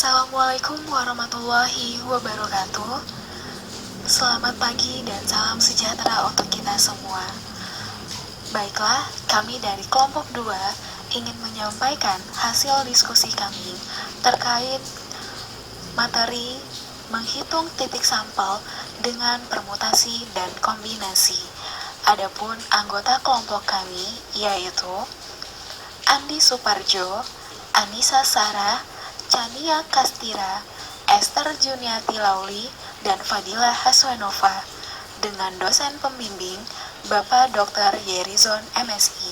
Assalamualaikum warahmatullahi wabarakatuh. Selamat pagi dan salam sejahtera untuk kita semua. Baiklah, kami dari kelompok 2 ingin menyampaikan hasil diskusi kami terkait materi menghitung titik sampel dengan permutasi dan kombinasi. Adapun anggota kelompok kami yaitu Andi Suparjo, Anissa Sarah, Chania Kastira, Esther Juniati Lauli, dan Fadila Haswanova dengan dosen pembimbing Bapak Dr. Yerizon MSI.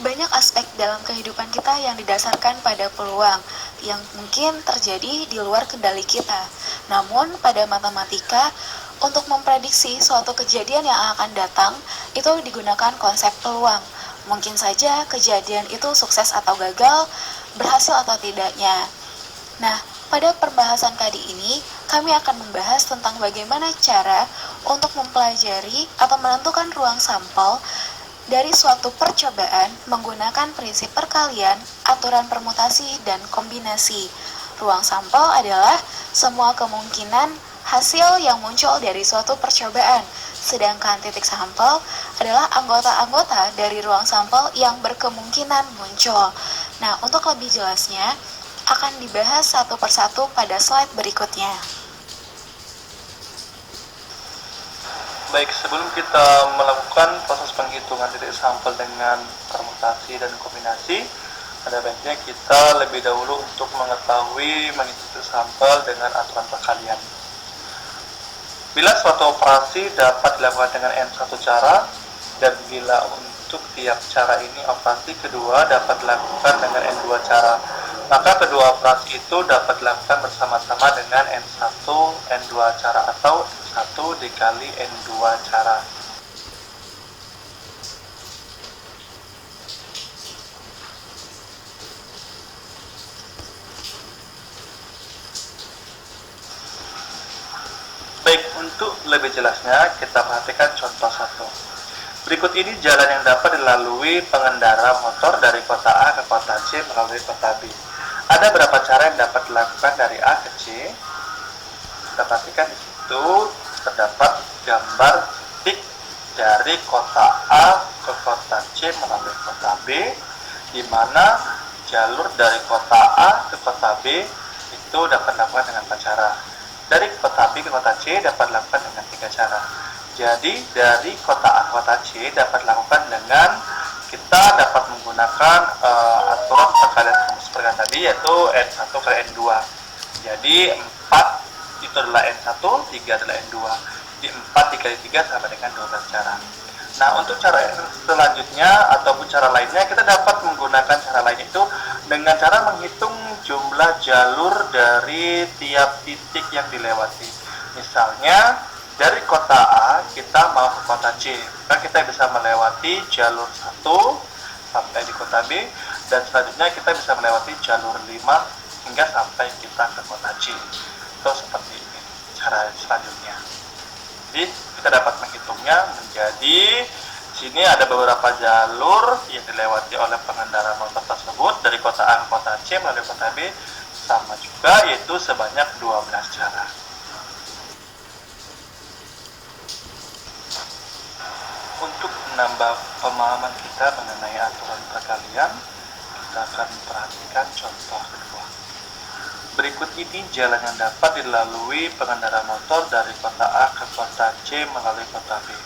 Banyak aspek dalam kehidupan kita yang didasarkan pada peluang yang mungkin terjadi di luar kendali kita. Namun pada matematika, untuk memprediksi suatu kejadian yang akan datang, itu digunakan konsep peluang. Mungkin saja kejadian itu sukses atau gagal, berhasil atau tidaknya. Nah, pada pembahasan kali ini, kami akan membahas tentang bagaimana cara untuk mempelajari atau menentukan ruang sampel dari suatu percobaan menggunakan prinsip perkalian, aturan permutasi, dan kombinasi. Ruang sampel adalah semua kemungkinan hasil yang muncul dari suatu percobaan, sedangkan titik sampel adalah anggota-anggota dari ruang sampel yang berkemungkinan muncul. Nah, untuk lebih jelasnya, akan dibahas satu persatu pada slide berikutnya. Baik, sebelum kita melakukan proses penghitungan titik sampel dengan permutasi dan kombinasi, ada baiknya kita lebih dahulu untuk mengetahui menghitung titik sampel dengan aturan perkalian. Bila suatu operasi dapat dilakukan dengan N1 cara, dan bila untuk tiap cara ini operasi kedua dapat dilakukan dengan N2 cara, maka kedua operasi itu dapat dilakukan bersama-sama dengan N1, N2 cara atau N1 dikali N2 cara. Baik, untuk lebih jelasnya kita perhatikan contoh satu. Berikut ini jalan yang dapat dilalui pengendara motor dari kota A ke kota C melalui kota B. Ada berapa cara yang dapat dilakukan dari A ke C? Kita perhatikan di situ terdapat gambar titik dari kota A ke kota C melalui kota B, di mana jalur dari kota A ke kota B itu dapat dilakukan dengan 4 cara. Dari kota B ke kota C dapat dilakukan dengan 3 cara. Jadi dari kota A ke kota C dapat dilakukan dengan kita dapat menggunakan aturan perkalian rumus perkalian tadi, yaitu N1 kali N2. Jadi 4 itu adalah N1, 3 adalah N2. Jadi 4 dikali 3 sama dengan 12 cara. Nah, untuk cara selanjutnya ataupun cara lainnya, kita dapat menggunakan cara lain itu dengan cara menghitung jumlah jalur dari tiap titik yang dilewati. Misalnya, dari kota A kita mau ke kota C, maka kita bisa melewati jalur 1 sampai di kota B, dan selanjutnya kita bisa melewati jalur 5 hingga sampai kita ke kota C. Itu seperti ini cara selanjutnya. Jadi kita dapat menghitungnya menjadi sini ada beberapa jalur yang dilewati oleh pengendara motor tersebut dari kota A ke kota C melalui kota B, sama juga yaitu sebanyak 12 cara. Untuk menambah pemahaman kita mengenai aturan perkalian, kita akan perhatikan contoh kedua. Berikut ini jalan yang dapat dilalui pengendara motor dari kota A ke kota C melalui kota B.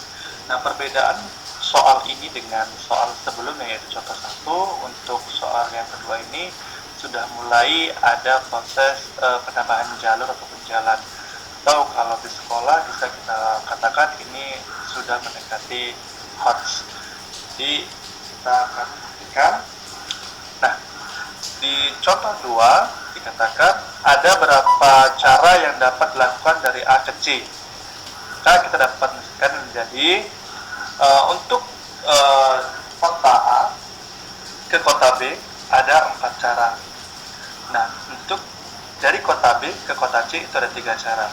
Nah, perbedaan soal ini dengan soal sebelumnya yaitu contoh 1, untuk soal yang kedua ini sudah mulai ada proses penambahan jalur ataupun jalan. Atau kalau di sekolah bisa kita katakan ini sudah mendekati HOTS. Jadi kita akan perhatikan. Nah, di contoh 2 dikatakan ada berapa cara yang dapat dilakukan dari A ke C. Maka kita dapat menyebutkan menjadi untuk kota A ke kota B ada 4 cara. Nah, untuk dari kota B ke kota C itu ada 3 cara.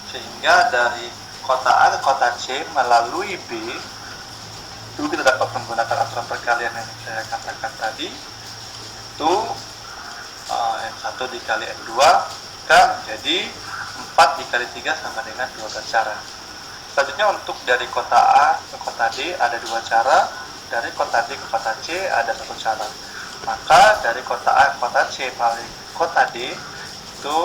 Sehingga dari kota A ke kota C melalui B Dulu kita dapat menggunakan aturan perkalian yang saya katakan tadi, itu N1 dikali N2 kan menjadi 4 dikali 3 sama dengan 12 cara. Selanjutnya untuk dari kota A ke kota D ada 2 cara, dari kota D ke kota C ada 1 cara. Maka dari kota A ke kota C paling kota D itu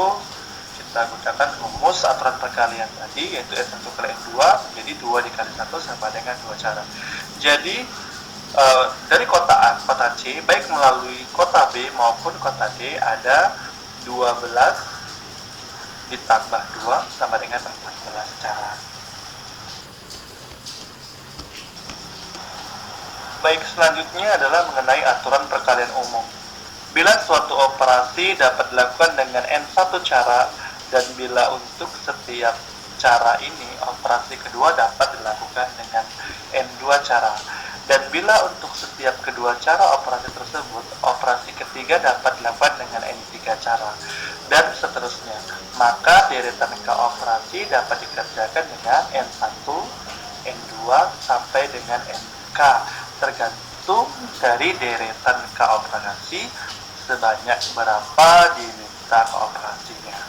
kita gunakan rumus aturan perkalian tadi, yaitu N1 kali N2 jadi 2 dikali 1 sama dengan 2 cara. Jadi dari kota A ke kota C baik melalui kota B maupun kota D ada 12 ditambah 2 sama dengan 14 cara. Baik, selanjutnya adalah mengenai aturan perkalian umum. Bila suatu operasi dapat dilakukan dengan N1 cara dan bila untuk setiap cara ini operasi kedua dapat dilakukan dengan N2 cara. Dan bila untuk setiap kedua cara operasi tersebut, operasi ketiga dapat dilakukan dengan N3 cara, dan seterusnya. Maka deretan K operasi dapat dikerjakan dengan N1, N2, sampai dengan NK, tergantung dari deretan K operasi sebanyak berapa diminta K operasinya.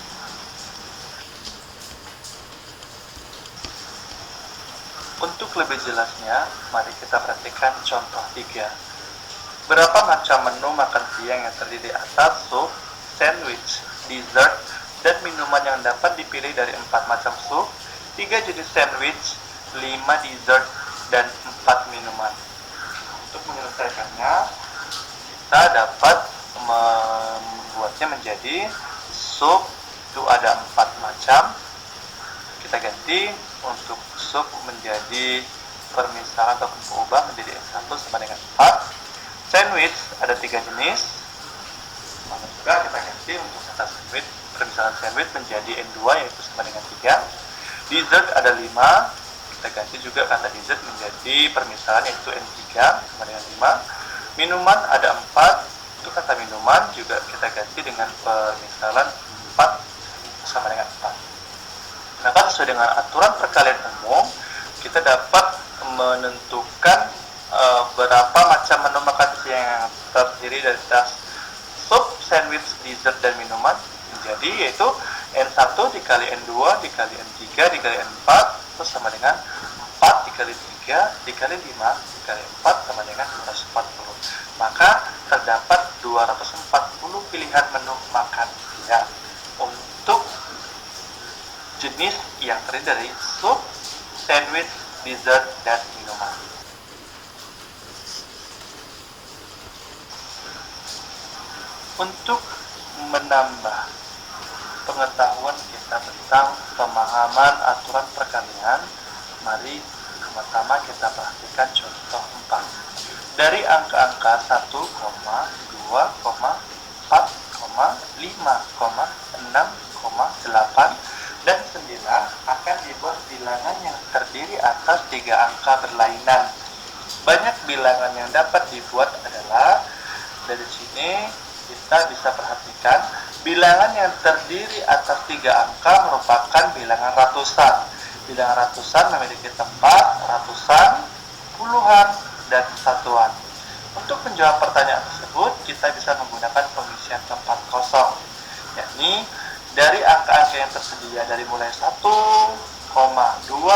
Untuk lebih jelasnya, mari kita perhatikan contoh 3. Berapa macam menu makan siang yang terdiri atas sup, sandwich, dessert, dan minuman yang dapat dipilih dari 4 macam sup, 3 jenis sandwich, 5 dessert, dan 4 minuman. Untuk menyelesaikannya, kita dapat membuatnya menjadi sup itu ada 4 macam. Kita ganti untuk sup menjadi permisalan atau berubah menjadi N1 sama dengan 4. Sandwich ada 3 jenis, maka juga kita ganti untuk kata sandwich, permisalan sandwich menjadi N2 yaitu sama dengan 3. Dessert ada 5, kita ganti juga kata dessert menjadi permisalan yaitu N3 sama dengan 5. Minuman ada 4, untuk kata minuman juga kita ganti dengan permisalan 4 sama dengan 4. Maka sesuai dengan aturan perkalian umum, kita dapat menentukan berapa macam menu makan siang yang terdiri dari atas sup, sandwich, dessert, dan minuman menjadi yaitu N1 dikali N2 dikali N3 dikali N4 itu sama dengan 4 dikali 3 dikali 5 dikali 4 sama dengan 240. Maka terdapat 240 pilihan menu makan siang untuk jenis yang terdiri dari sup, sandwich, dessert, dan minuman. Untuk menambah pengetahuan kita tentang pemahaman aturan perkalian, mari pertama kita perhatikan contoh 4. Dari angka-angka 1, 2, 4, 5, 6, 8, dan 9 akan dibuat bilangan yang terdiri atas 3 angka berlainan. Banyak bilangan yang dapat dibuat adalah dari sini kita bisa perhatikan bilangan yang terdiri atas 3 angka merupakan bilangan ratusan. Bilangan ratusan memiliki tempat, ratusan, puluhan, dan satuan. Untuk menjawab pertanyaan tersebut, kita bisa menggunakan pengisian tempat kosong, yakni dari angka-angka yang tersedia dari mulai 1, 2, 4, 5,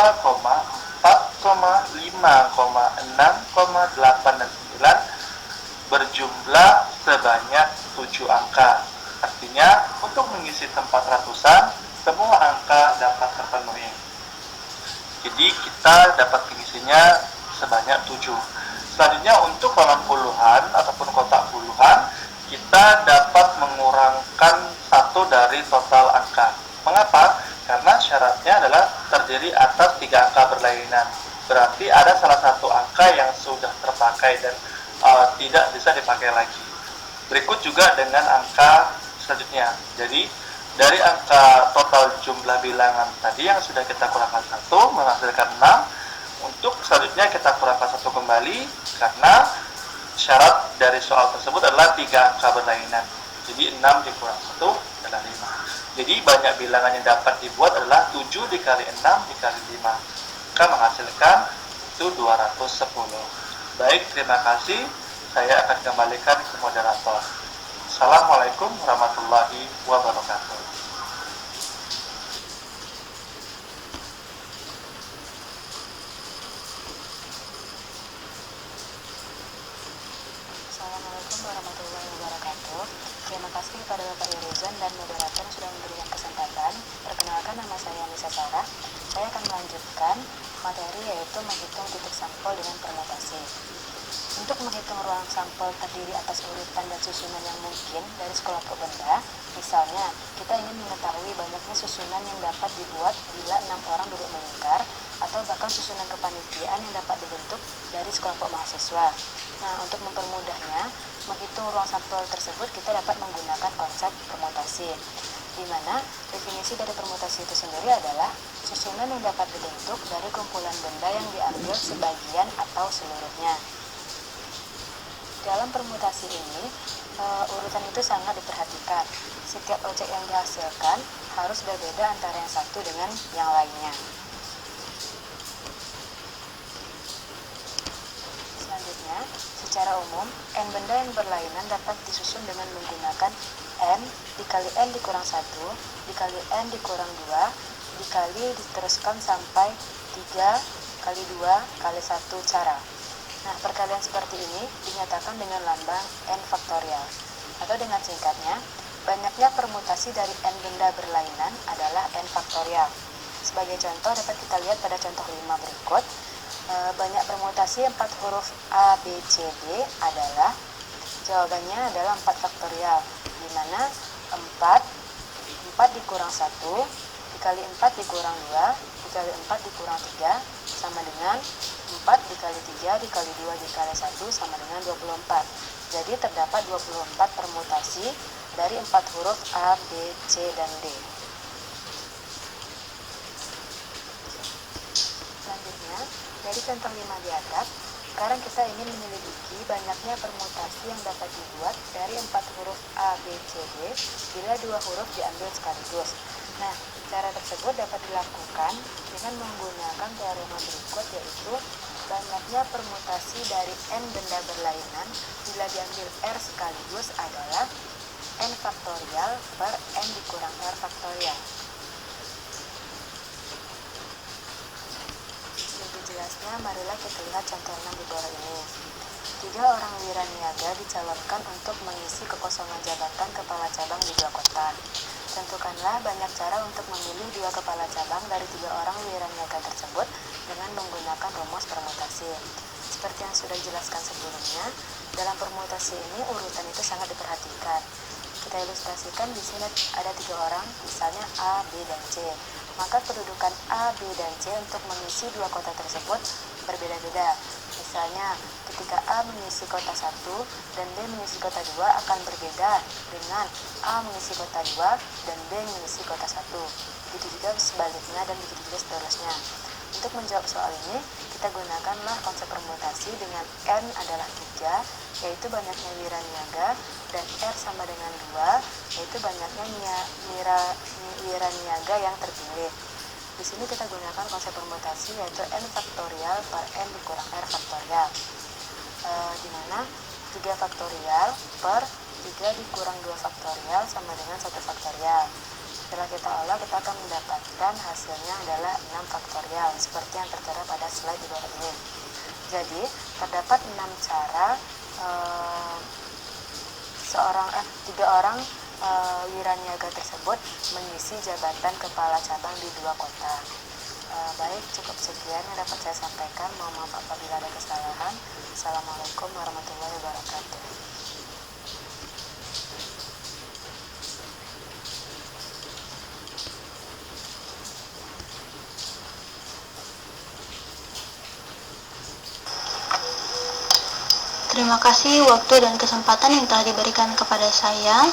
6, 8, dan 9 berjumlah sebanyak 7 angka. Artinya, untuk mengisi tempat ratusan, semua angka dapat terpenuhi. Jadi, kita dapat mengisinya sebanyak 7. Selanjutnya, untuk kolam puluhan ataupun kotak puluhan, kita dapat mengurangkan 1 dari total angka. Mengapa? Karena syaratnya adalah terdiri atas 3 angka berlainan. Berarti ada salah satu angka yang sudah terpakai dan tidak bisa dipakai lagi. Berikut juga dengan angka selanjutnya. Jadi, dari angka total jumlah bilangan tadi yang sudah kita kurangkan 1 menghasilkan 6. Untuk selanjutnya kita kurangkan 1 kembali karena syarat dari soal tersebut adalah 3 angka berlainan. Jadi 6 dikurang 1 adalah 5. Jadi banyak bilangan yang dapat dibuat adalah 7 dikali 6 dikali 5. Maka menghasilkan yaitu 210. Baik, terima kasih. Saya akan kembalikan ke moderator. Assalamualaikum warahmatullahi wabarakatuh. Assalamualaikum warahmatullahi wabarakatuh. Terima kasih kepada Bapak Irizan dan moderator yang sudah memberikan kesempatan. Perkenalkan, nama saya Nisa Sarah. Saya akan melanjutkan materi yaitu menghitung titik sampel dengan permutasi. Untuk menghitung ruang sampel terdiri atas urutan dan susunan yang mungkin dari sekelompok benda. Misalnya, kita ingin mengetahui banyaknya susunan yang dapat dibuat bila 6 orang duduk melingkar, atau bahkan susunan kepanitiaan yang dapat dibentuk dari sekelompok mahasiswa. Nah, untuk mempermudahnya, menghitung ruang sampel tersebut kita dapat menggunakan konsep permutasi, di mana definisi dari permutasi itu sendiri adalah susunan yang dapat dibentuk dari kumpulan benda yang diambil sebagian atau seluruhnya. Dalam permutasi ini, urutan itu sangat diperhatikan. Setiap objek yang dihasilkan harus berbeda antara yang satu dengan yang lainnya. Selanjutnya, secara umum, n benda yang berlainan dapat disusun dengan menggunakan n dikali n dikurang 1, dikali n dikurang 2, dikali diteruskan sampai 3 kali 2 kali 1 cara. Nah, perkalian seperti ini dinyatakan dengan lambang n faktorial. Atau dengan singkatnya, banyaknya permutasi dari n benda berlainan adalah n faktorial. Sebagai contoh dapat kita lihat pada contoh 5 berikut. Banyak permutasi 4 huruf A, B, C, D adalah, jawabannya adalah 4 faktorial, di mana 4 dikurang 1, dikali 4 dikurang 2, dikali 4 dikurang 3, sama dengan 4 dikali 3 dikali 2 dikali 1 sama dengan 24. Jadi terdapat 24 permutasi dari 4 huruf A, B, C, dan D. Selanjutnya, dari contoh 5 di atas, sekarang kita ingin menyelidiki banyaknya permutasi yang dapat dibuat dari 4 huruf A, B, C, D bila 2 huruf diambil sekaligus. Nah, cara tersebut dapat dilakukan dengan menggunakan teorema berikut, yaitu banyaknya permutasi dari n benda berlainan bila diambil R sekaligus adalah n faktorial per n dikurang R faktorial. Lebih jelasnya, marilah kita lihat contoh 6 di bawah ini. 3 orang wiraniaga dicalonkan untuk mengisi kekosongan jabatan kepala cabang di 2 kota. Tentukanlah banyak cara untuk memilih 2 kepala cabang dari 3 orang wiraniaga tersebut dengan menggunakan rumus permutasi. Seperti yang sudah dijelaskan sebelumnya, dalam permutasi ini urutan itu sangat diperhatikan. Kita ilustrasikan di sini ada 3 orang, misalnya A, B, dan C. Maka kedudukan A, B, dan C untuk mengisi 2 kota tersebut berbeda-beda. Misalnya, ketika A mengisi kota 1 dan B mengisi kota 2 akan berbeda dengan A mengisi kota 2 dan B mengisi kota 1. Begitu juga sebaliknya dan begitu juga seterusnya. Untuk menjawab soal ini, kita gunakanlah konsep permutasi dengan N adalah 3, yaitu banyaknya wiraniaga, dan R sama dengan 2, yaitu banyaknya wiraniaga yang terpilih. Di sini kita gunakan konsep permutasi yaitu n faktorial per n dikurang r faktorial, di mana 3 faktorial per 3 dikurang 2 faktorial sama dengan 1 faktorial. Setelah kita olah, kita akan mendapatkan hasilnya adalah 6 faktorial, seperti yang tertera pada slide di bawah ini. Jadi, terdapat 6 cara 3 orang wiraniaga tersebut mengisi jabatan kepala cabang di 2 kota. Baik, cukup sekian yang dapat saya sampaikan. Mohon maaf apabila ada kesalahan. Assalamualaikum warahmatullahi wabarakatuh. Terima kasih waktu dan kesempatan yang telah diberikan kepada saya.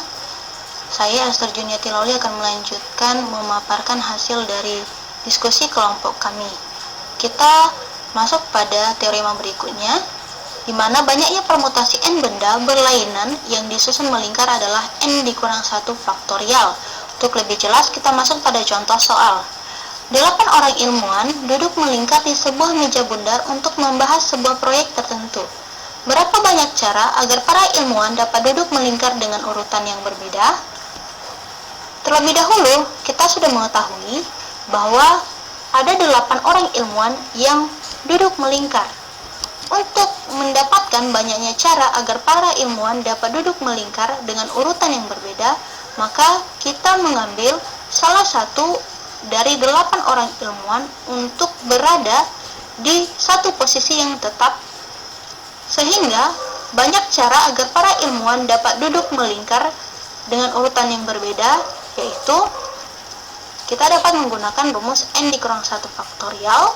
Saya Esther Juniati Lauli akan melanjutkan memaparkan hasil dari diskusi kelompok kami. Kita masuk pada teorema berikutnya, di mana banyaknya permutasi n benda berlainan yang disusun melingkar adalah n dikurang 1 faktorial. Untuk lebih jelas, kita masuk pada contoh soal. 8 orang ilmuwan duduk melingkar di sebuah meja bundar untuk membahas sebuah proyek tertentu. Berapa banyak cara agar para ilmuwan dapat duduk melingkar dengan urutan yang berbeda? Terlebih dahulu, kita sudah mengetahui bahwa ada 8 orang ilmuwan yang duduk melingkar. Untuk mendapatkan banyaknya cara agar para ilmuwan dapat duduk melingkar dengan urutan yang berbeda, maka kita mengambil salah satu dari 8 orang ilmuwan untuk berada di satu posisi yang tetap, sehingga banyak cara agar para ilmuwan dapat duduk melingkar dengan urutan yang berbeda, yaitu kita dapat menggunakan rumus n dikurang 1 faktorial.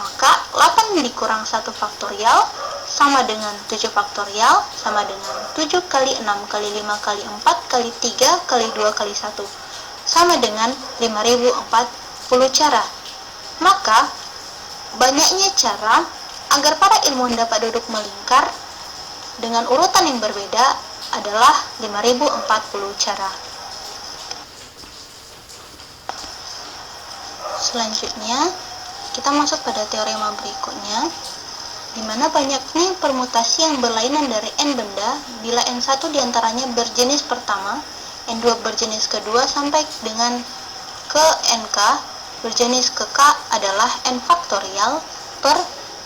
Maka 8 dikurang 1 faktorial sama dengan 7 faktorial sama dengan 7 kali 6 kali 5 kali 4 kali 3 kali 2 kali 1 sama dengan 5040 cara. Maka banyaknya cara agar para ilmuwan dapat duduk melingkar dengan urutan yang berbeda adalah 5040 cara. Selanjutnya, kita masuk pada teorema berikutnya, di mana banyaknya permutasi yang berlainan dari n benda bila n1 diantaranya berjenis pertama, n2 berjenis kedua sampai dengan ke nk berjenis ke k adalah n faktorial per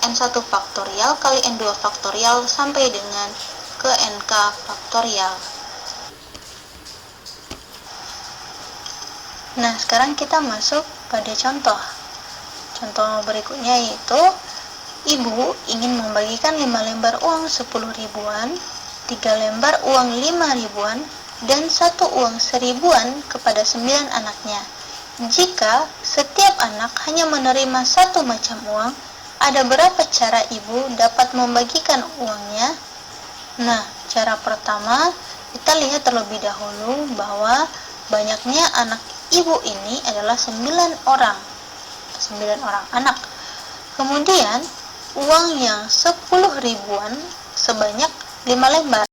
n1 faktorial kali n2 faktorial sampai dengan ke nk faktorial. Nah, sekarang kita masuk pada contoh. Contoh berikutnya yaitu, ibu ingin membagikan 5 lembar uang 10 ribuan, 3 lembar uang 5 ribuan, dan 1 uang 1000-an kepada 9 anaknya. Jika setiap anak hanya menerima 1 macam uang, ada berapa cara ibu dapat membagikan uangnya? Nah, cara pertama, kita lihat terlebih dahulu bahwa banyaknya anak ibu ini adalah 9 orang anak. Kemudian uang yang 10 ribuan sebanyak 5 lembar.